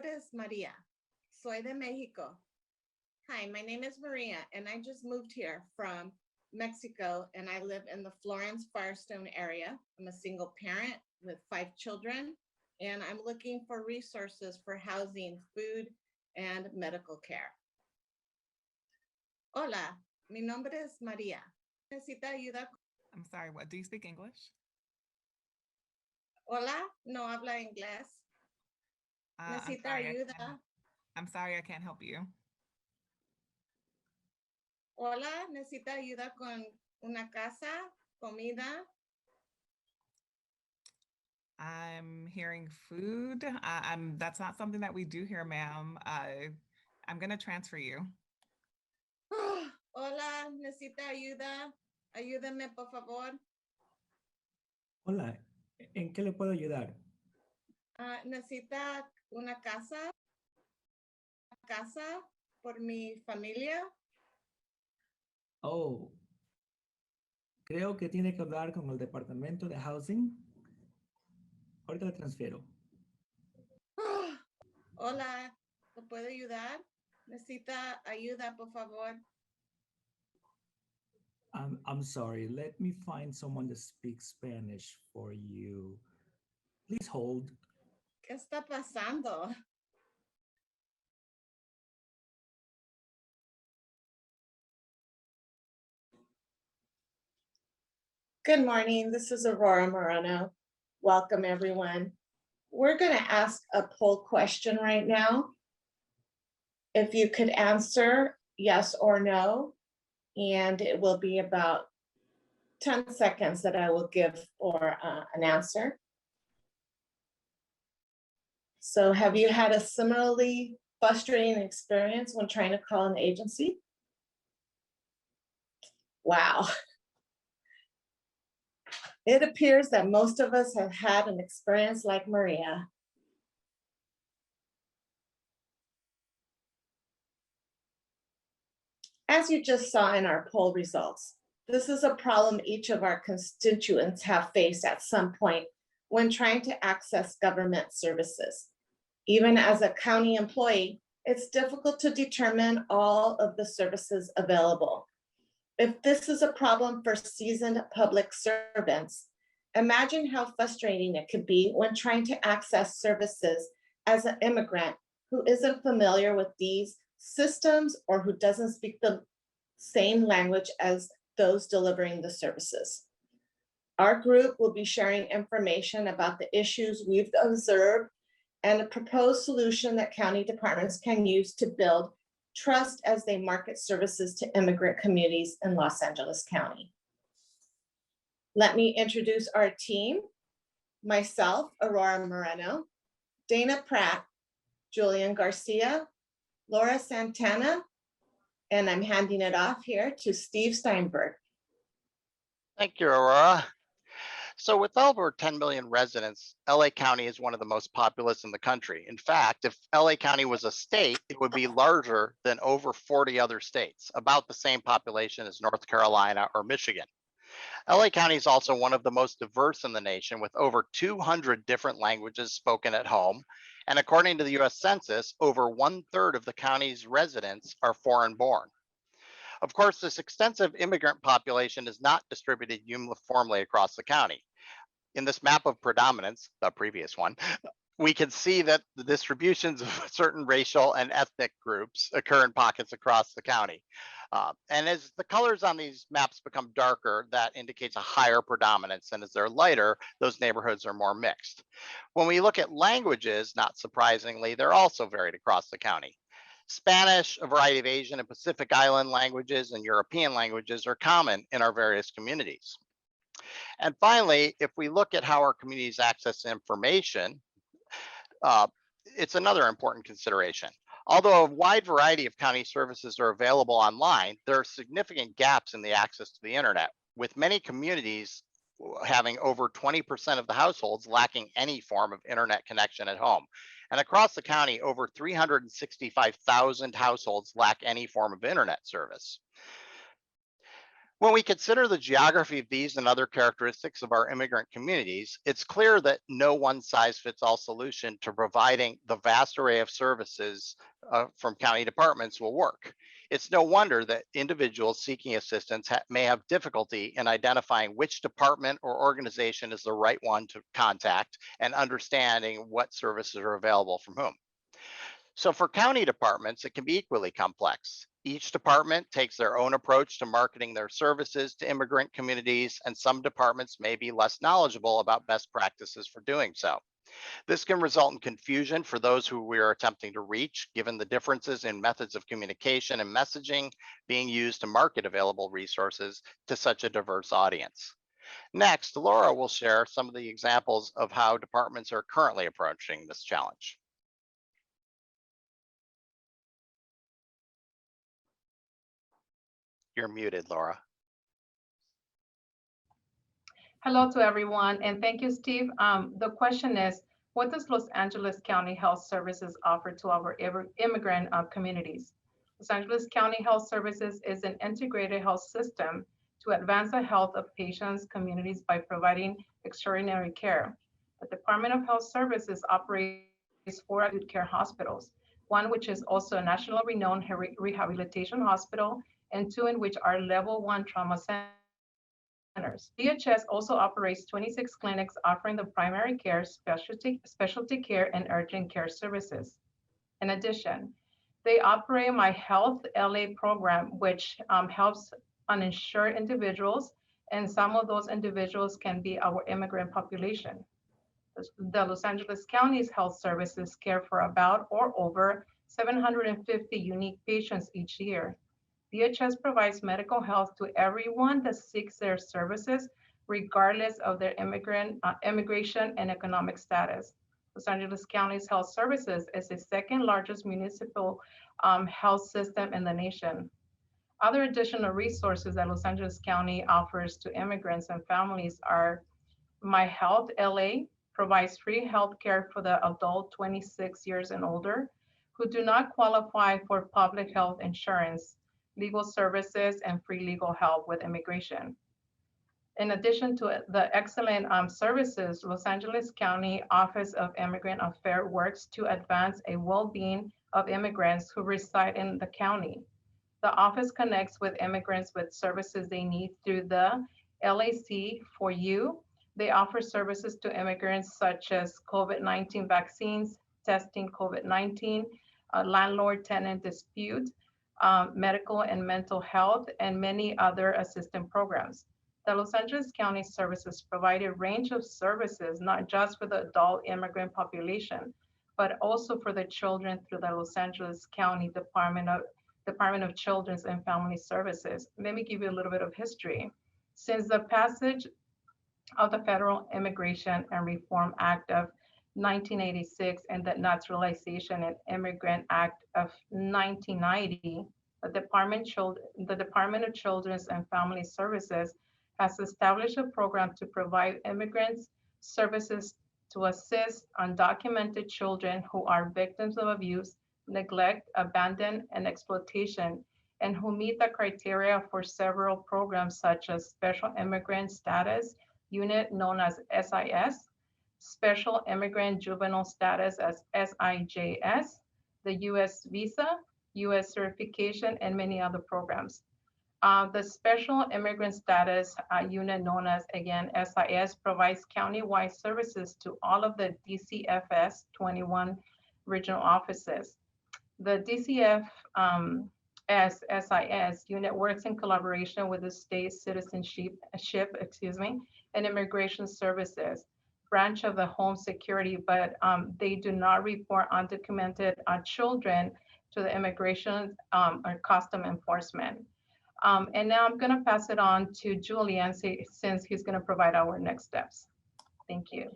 nombre es Maria. Soy de Mexico. Hi, my name is Maria, and I just moved here from Mexico, and I live in the Florence Firestone area. I'm a single parent with 5 children, and I'm looking for resources for housing, food, and medical care. Hola, mi nombre es Maria. ¿Necesita ayuda? I'm sorry, what? Do you speak English? Hola, no habla inglés. ¿Necesita ayuda? I'm sorry, I can't help you. Hola, ¿necesita ayuda con una casa, comida? I'm hearing food. That's not something that we do here, ma'am. I'm gonna transfer you. Hola, ¿necesita ayuda? Ayúdame, por favor. Hola, ¿en qué le puedo ayudar? ¿Necesita una casa? ¿Casa por mi familia? Oh, creo que tiene que hablar con el departamento de housing. Ahorita le transfiero. Hola, ¿lo puedo ayudar? ¿Necesita ayuda, por favor? I'm sorry, let me find someone that speaks Spanish for you. Please hold. ¿Qué está pasando? Good morning, this is Aurora Moreno. Welcome, everyone. We're going to ask a poll question right now. If you could answer yes or no, and it will be about 10 seconds that I will give for an answer. So have you had a similarly frustrating experience when trying to call an agency? Wow. It appears that most of us have had an experience like Maria. As you just saw in our poll results, this is a problem each of our constituents have faced at some point when trying to access government services. Even as a county employee, it's difficult to determine all of the services available. If this is a problem for seasoned public servants, imagine how frustrating it could be when trying to access services as an immigrant who isn't familiar with these systems or who doesn't speak the same language as those delivering the services. Our group will be sharing information about the issues we've observed and a proposed solution that county departments can use to build trust as they market services to immigrant communities in Los Angeles County. Let me introduce our team. Myself, Aurora Moreno, Dana Pratt, Julian Garcia, Laura Santana, and I'm handing it off here to Steve Steinberg. Thank you, Aurora. So with over 10 million residents, LA County is one of the most populous in the country. In fact, if LA County was a state, it would be larger than over 40 other states, about the same population as North Carolina or Michigan. LA County is also one of the most diverse in the nation, with over 200 different languages spoken at home. And according to the US Census, over 1/3 of the county's residents are foreign born. Of course, this extensive immigrant population is not distributed uniformly across the county. In this map of predominance, the previous one, we can see that the distributions of certain racial and ethnic groups occur in pockets across the county. And as the colors on these maps become darker, that indicates a higher predominance. And as they're lighter, those neighborhoods are more mixed. When we look at languages, not surprisingly, they're also varied across the county. Spanish, a variety of Asian and Pacific Island languages, and European languages are common in our various communities. And finally, if we look at how our communities access information, it's another important consideration. Although a wide variety of county services are available online, there are significant gaps in the access to the internet, with many communities having over 20% of the households lacking any form of internet connection at home. And across the county, over 365,000 households lack any form of internet service. When we consider the geography of these and other characteristics of our immigrant communities, it's clear that no one-size-fits-all solution to providing the vast array of services from county departments will work. It's no wonder that individuals seeking assistance may have difficulty in identifying which department or organization is the right one to contact and understanding what services are available from whom. So for county departments, it can be equally complex. Each department takes their own approach to marketing their services to immigrant communities, and some departments may be less knowledgeable about best practices for doing so. This can result in confusion for those who we are attempting to reach, given the differences in methods of communication and messaging being used to market available resources to such a diverse audience. Next, Laura will share some of the examples of how departments are currently approaching this challenge. You're muted, Laura. Hello to everyone, and thank you, Steve. The question is, what does Los Angeles County Health Services offer to our immigrant communities? Los Angeles County Health Services is an integrated health system to advance the health of patients' communities by providing extraordinary care. The Department of Health Services operates 4 acute care hospitals, one which is also a national renowned rehabilitation hospital, and 2 in which are level 1 trauma centers. DHS also operates 26 clinics offering the primary care, specialty care, and urgent care services. In addition, they operate My Health LA program, which helps uninsured individuals, and some of those individuals can be our immigrant population. The Los Angeles County's health services care for about or over 750 unique patients each year. DHS provides medical health to everyone that seeks their services, regardless of their immigration and economic status. Los Angeles County's health services is the 2nd largest municipal health system in the nation. Other additional resources that Los Angeles County offers to immigrants and families are My Health LA provides free health care for the adult 26 years and older who do not qualify for public health insurance, legal services, and free legal help with immigration. In addition to the excellent services, Los Angeles County Office of Immigrant Affairs works to advance a well-being of immigrants who reside in the county. The office connects with immigrants with services they need through the LAC for You. They offer services to immigrants such as COVID-19 vaccines, testing COVID-19, landlord-tenant dispute, medical and mental health, and many other assistance programs. The Los Angeles County Services provide a range of services, not just for the adult immigrant population, but also for the children through the Los Angeles County Department of Children's and Family Services. Let me give you a little bit of history. Since the passage of the Federal Immigration and Reform Act of 1986 and the Naturalization and Immigrant Act of 1990, the Department of Children's and Family Services has established a program to provide immigrants services to assist undocumented children who are victims of abuse, neglect, abandonment, and exploitation, and who meet the criteria for several programs such as Special Immigrant Status Unit known as SIS, Special Immigrant Juvenile Status as SIJS, the U.S. Visa, U.S. Certification, and many other programs. The Special Immigrant Status Unit known as, again, SIS, provides countywide services to all of the DCFS 21 regional offices. The DCFS SIS unit works in collaboration with the state citizenship, and immigration services branch of the Home Security, but they do not report undocumented children to the immigration or custom enforcement. And now I'm going to pass it on to Julian since he's going to provide our next steps. Thank you.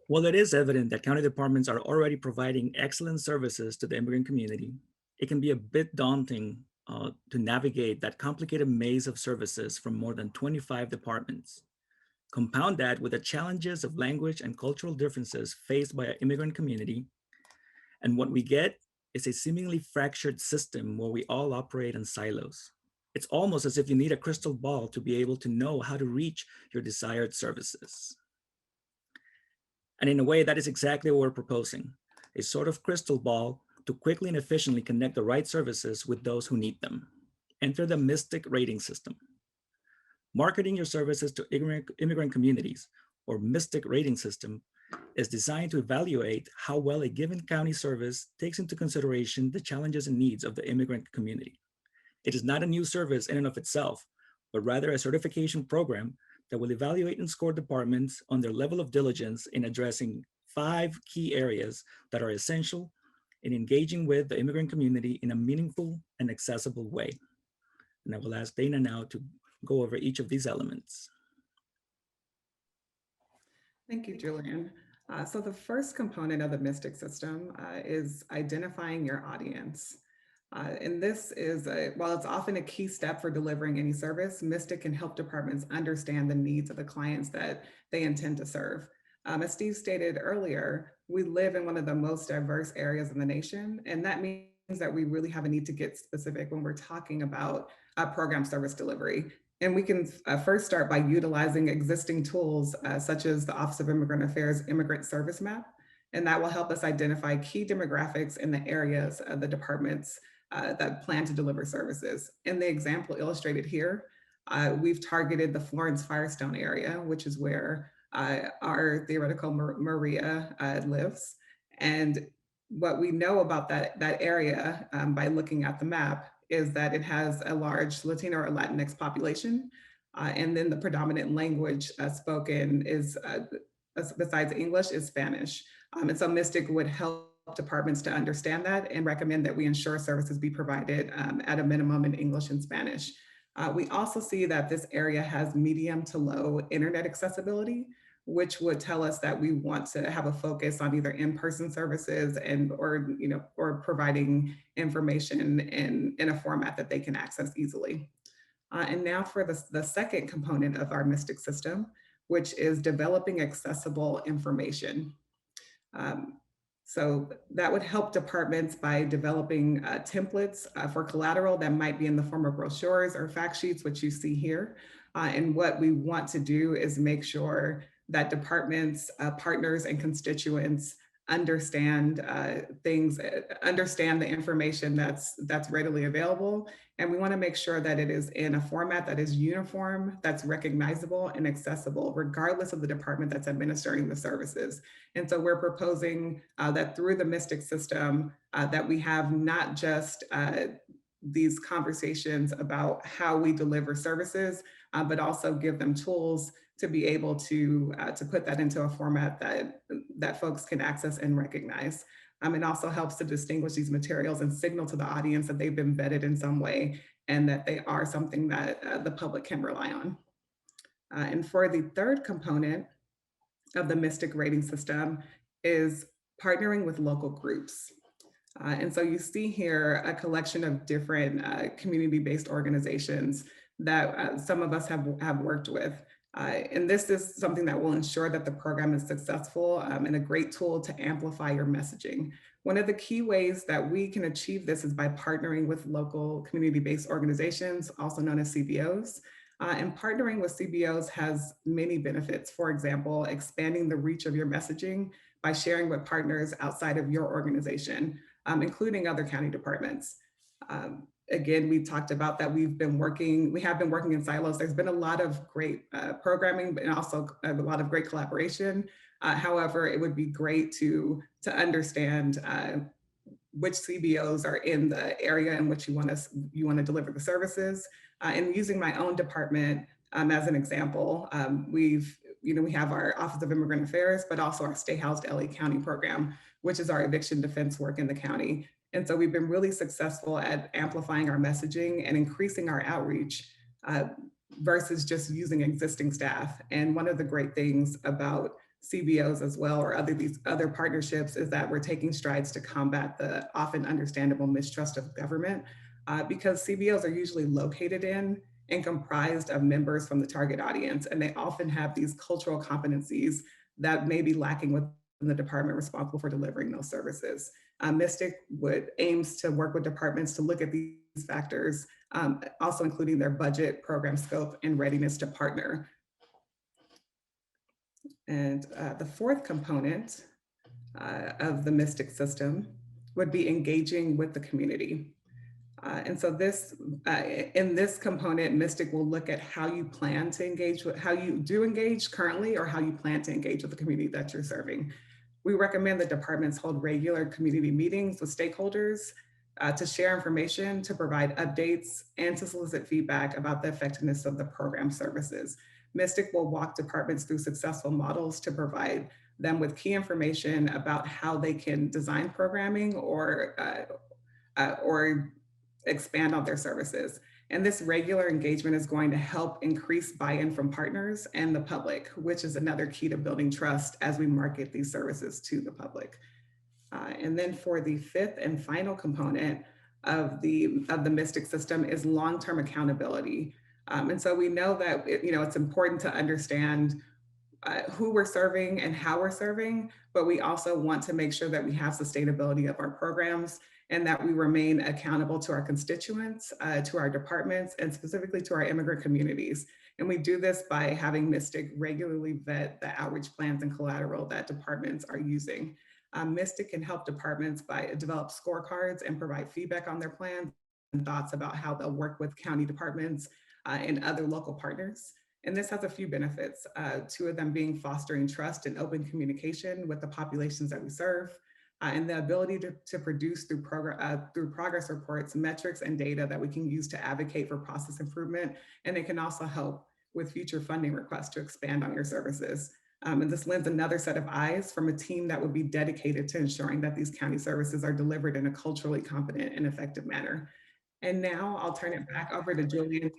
While it is evident that county departments are already providing excellent services to the immigrant community, it can be a bit daunting to navigate that complicated maze of services from more than 25 departments. Compound that with the challenges of language and cultural differences faced by our immigrant community, and what we get is a seemingly fractured system where we all operate in silos. It's almost as if you need a crystal ball to be able to know how to reach your desired services. And in a way, that is exactly what we're proposing, a sort of crystal ball to quickly and efficiently connect the right services with those who need them. Enter the Mystic rating system. Marketing your services to immigrant communities, or Mystic rating system, is designed to evaluate how well a given county service takes into consideration the challenges and needs of the immigrant community. It is not a new service in and of itself, but rather a certification program that will evaluate and score departments on their level of diligence in addressing 5 key areas that are essential in engaging with the immigrant community in a meaningful and accessible way. And I will ask Dana now to go over each of these elements. Thank you, Julian. So the first component of the Mystic system is identifying your audience. And this is, while it's often a key step for delivering any service, Mystic can help departments understand the needs of the clients that they intend to serve. As Steve stated earlier, we live in one of the most diverse areas in the nation, and that means that we really have a need to get specific when we're talking about program service delivery. And we can first start by utilizing existing tools such as the Office of Immigrant Affairs Immigrant Service Map, and that will help us identify key demographics in the areas of the departments that plan to deliver services. In the example illustrated here, we've targeted the Florence-Firestone area, which is where our theoretical Maria lives. And what we know about that area by looking at the map is that it has a large Latino or Latinx population. And then the predominant language spoken is, besides English, is Spanish. And so Mystic would help departments to understand that and recommend that we ensure services be provided at a minimum in English and Spanish. We also see that this area has medium to low internet accessibility, which would tell us that we want to have a focus on either in-person services or providing information in a format that they can access easily. And now for the second component of our Mystic system, which is developing accessible information. So that would help departments by developing templates for collateral that might be in the form of brochures or fact sheets, which you see here. And what we want to do is make sure that departments, partners, and constituents understand understand the information that's readily available. And we want to make sure that it is in a format that is uniform, that's recognizable and accessible, regardless of the department that's administering the services. And so we're proposing that through the Mystic system, that we have not just these conversations about how we deliver services, but also give them tools to be able to put that into a format that folks can access and recognize. It also helps to distinguish these materials and signal to the audience that they've been vetted in some way and that they are something that the public can rely on. And for the third component of the Mystic rating system is partnering with local groups. And so you see here a collection of different community-based organizations that some of us have worked with. And this is something that will ensure that the program is successful and a great tool to amplify your messaging. One of the key ways that we can achieve this is by partnering with local community-based organizations, also known as CBOs. And partnering with CBOs has many benefits. For example, expanding the reach of your messaging by sharing with partners outside of your organization, including other county departments. Again, we talked about that we have been working in silos. There's been a lot of great programming, but also a lot of great collaboration. However, it would be great to understand which CBOs are in the area in which you want to deliver the services. And using my own department as an example, we have our Office of Immigrant Affairs, but also our Stay Housed LA County program, which is our eviction defense work in the county. And so we've been really successful at amplifying our messaging and increasing our outreach versus just using existing staff. And one of the great things about CBOs as well, or these other partnerships, is that we're taking strides to combat the often understandable mistrust of government because CBOs are usually located in and comprised of members from the target audience. And they often have these cultural competencies that may be lacking within the department responsible for delivering those services. Mystic aims to work with departments to look at these factors, also including their budget, program scope, and readiness to partner. And the fourth component of the Mystic system would be engaging with the community. And so in this component, Mystic will look at how you plan to engage with, how you do engage currently, or how you plan to engage with the community that you're serving. We recommend that departments hold regular community meetings with stakeholders to share information, to provide updates, and to solicit feedback about the effectiveness of the program services. Mystic will walk departments through successful models to provide them with key information about how they can design programming or expand on their services. And this regular engagement is going to help increase buy-in from partners and the public, which is another key to building trust as we market these services to the public. And then for the fifth and final component of the Mystic system is long-term accountability. And so we know that it's important to understand who we're serving and how we're serving, but we also want to make sure that we have sustainability of our programs and that we remain accountable to our constituents, to our departments, and specifically to our immigrant communities. And we do this by having Mystic regularly vet the outreach plans and collateral that departments are using. Mystic can help departments develop scorecards and provide feedback on their plans and thoughts about how they'll work with county departments and other local partners. And this has a few benefits, two of them being fostering trust and open communication with the populations that we serve, and the ability to produce through progress reports, metrics and data that we can use to advocate for process improvement. And it can also help with future funding requests to expand on your services. And this lends another set of eyes from a team that would be dedicated to ensuring that these county services are delivered in a culturally competent and effective manner. And now I'll turn it back over to Julian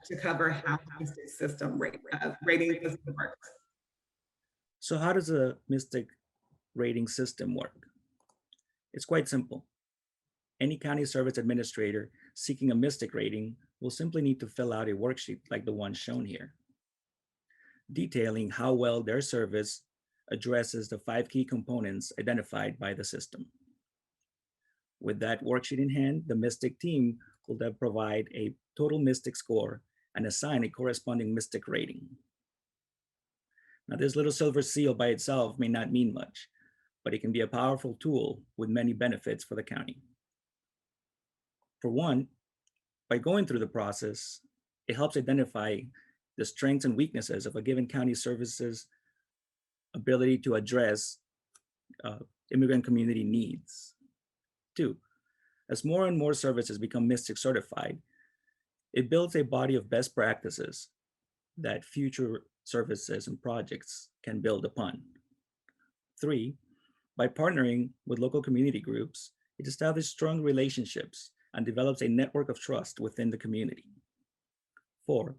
to cover how the Mystic system rating system works. So how does a Mystic rating system work? It's quite simple. Any county service administrator seeking a Mystic rating will simply need to fill out a worksheet like the one shown here, detailing how well their service addresses the 5 key components identified by the system. With that worksheet in hand, the Mystic team will then provide a total Mystic score and assign a corresponding Mystic rating. Now, this little silver seal by itself may not mean much, but it can be a powerful tool with many benefits for the county. For one, by going through the process, it helps identify the strengths and weaknesses of a given county service's ability to address immigrant community needs. 2, as more and more services become Mystic certified, it builds a body of best practices that future services and projects can build upon. 3, by partnering with local community groups, it establishes strong relationships and develops a network of trust within the community. 4,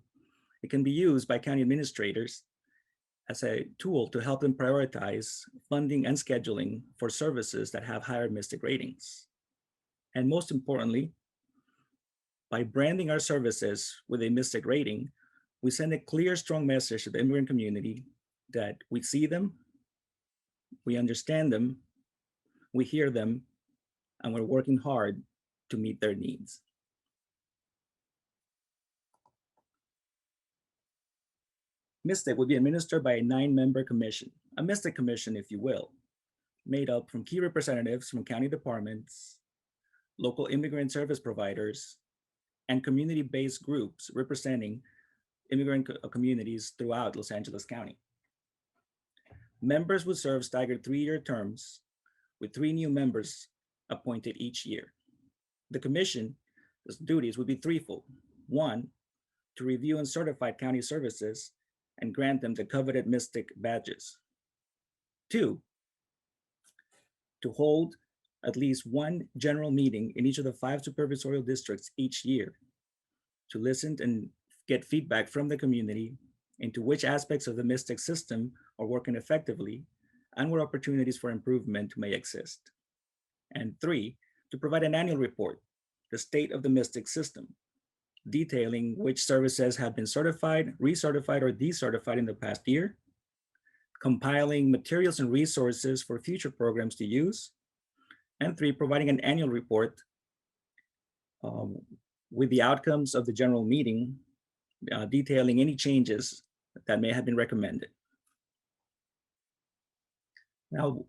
it can be used by county administrators as a tool to help them prioritize funding and scheduling for services that have higher Mystic ratings. And most importantly, by branding our services with a Mystic rating, we send a clear, strong message to the immigrant community that we see them, we understand them, we hear them, and we're working hard to meet their needs. Mystic will be administered by a 9-member commission, a Mystic commission, if you will, made up from key representatives from county departments, local immigrant service providers, and community-based groups representing immigrant communities throughout Los Angeles County. Members would serve staggered 3-year terms with 3 new members appointed each year. The commission's duties would be threefold. 1, to review and certify county services and grant them the coveted Mystic badges. 2, to hold at least 1 general meeting in each of the 5 supervisorial districts each year to listen and get feedback from the community into which aspects of the Mystic system are working effectively and where opportunities for improvement may exist. And 3, to provide an annual report, the state of the Mystic system, detailing which services have been certified, recertified, or decertified in the past year, compiling materials and resources for future programs to use, And 3, providing an annual report with the outcomes of the general meeting, detailing any changes that may have been recommended. Now,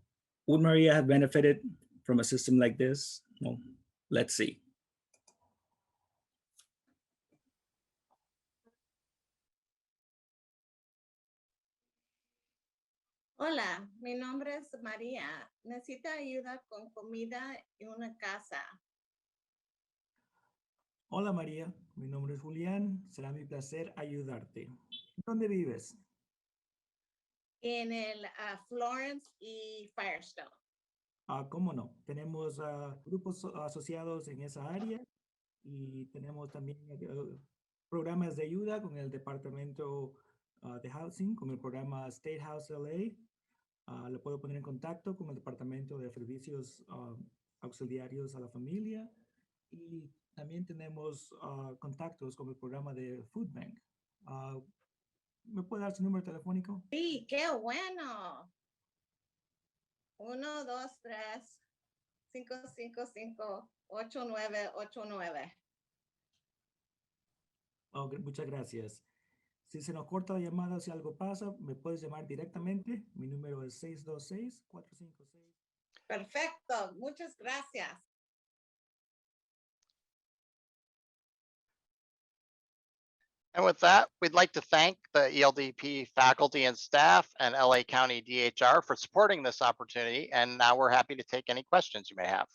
would Maria have benefited from a system like this? Well, let's see. Hola, mi nombre es María. Necesita ayuda con comida y una casa. Hola María, mi nombre es Julián. Será mi placer ayudarte. ¿Dónde vives? En el Florence y Firestone. ¿Cómo no? Tenemos grupos asociados en esa área y tenemos también programas de ayuda con el departamento de housing, con el programa State House LA. Le puedo poner en contacto con el departamento de servicios auxiliarios a la familia y también tenemos contactos con el programa de Food Bank. ¿Me puede dar su número telefónico? Sí, qué bueno. 1, 2, 3, 5, 5, 5, 8, 9, 8, 9. Muchas gracias. Si se nos corta la llamada, si algo pasa, me puedes llamar directamente. Mi número es 626-456. Perfecto, muchas gracias. And with that, we'd like to thank the ELDP faculty and staff and LA County DHR for supporting this opportunity. And now we're happy to take any questions you may have.